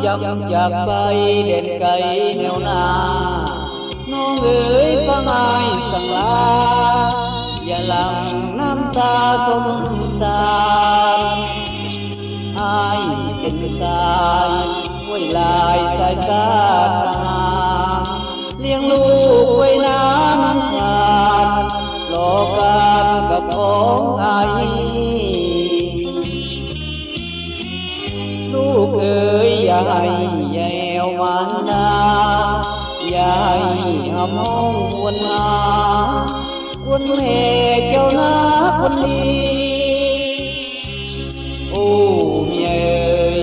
จำจากไปเด่นไกลแนวหน้าน้องเอ๋ยฟังอายสั่งลาอย่าหลั่งน้ำตาสมสารอายเป็นสายห้วยลายสายสาทหารเลี้ยงลูกไว้น้ำน้ำขาดรอการกับของอายลูกเอ๋ยอย่าให้แยวมันดาอย่าให้เอามองวนหาคนแม่เจ้านาคนดีโอ้เมียเอ๋ย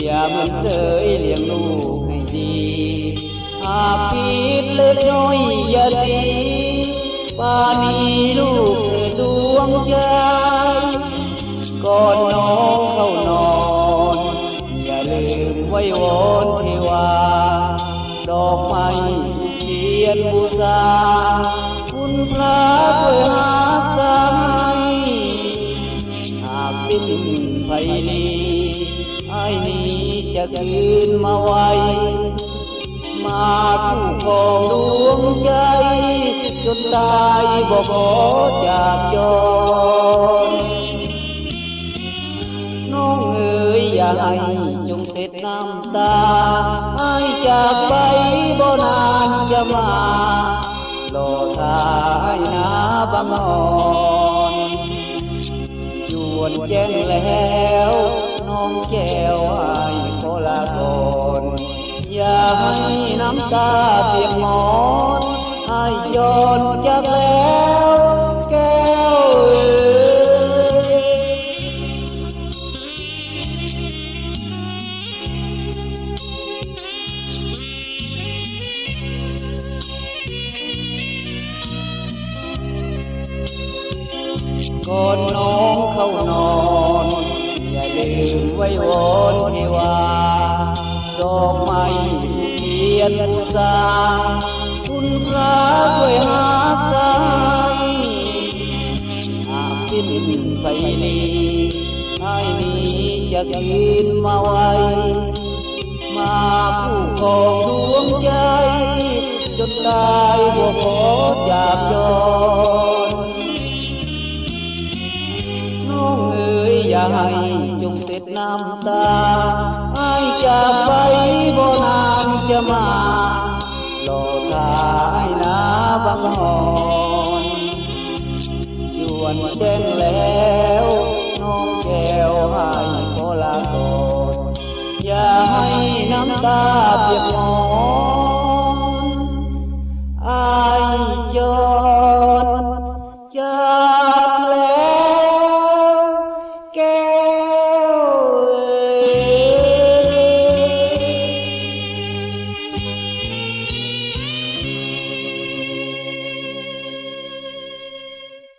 อย่ามันเสยเลี้ยงลูกให้ดีหากผิดเล็กน้อยอย่าตีป่านนี้ลูกเธอดวงใจก่อนน้องเข้านอนอย่าลืมไว้วอนเทวาดอกไม้ทูบเทียนบูชาคุณพระช่วยหาสายหากสิ้นภัยนี้ไอ้นี้จะคืนมาไว้มาคู่ครองดวงใจจนตายบ่ขอจากจรน้องเอ๋ยอย่าให้จงเส็ดน้ำตาให้จากไปบ่นานจะมารอท่าให้นาบังนอนจวนแจ้งแล้วน้องแก้วให้ขอลาก่อนอย่าให้น้ำตาเปียกหมอนให้ย้อนจากแล้วแก้วก่อนน้องเข้านอนอย่าลืมไว้วอนเทวาดอกไม้ทูบเทียนบูชาคุณพระช่วยหาสายหากสิ้นไปนี้ให้นี้จะคืนมาไว้มาคู่ครองดวงใจจนตายบ่ขอจากจรน้องเอ๋ยอย่าให้จงเส็ดน้ำตาให้จากไปบ่นานจะมารอท่าให้นาบังหอนจวนแจ้งแล้วน้องแก้วให้ขอลาก่อนอย่าให้น้ำตาเปียกหมอน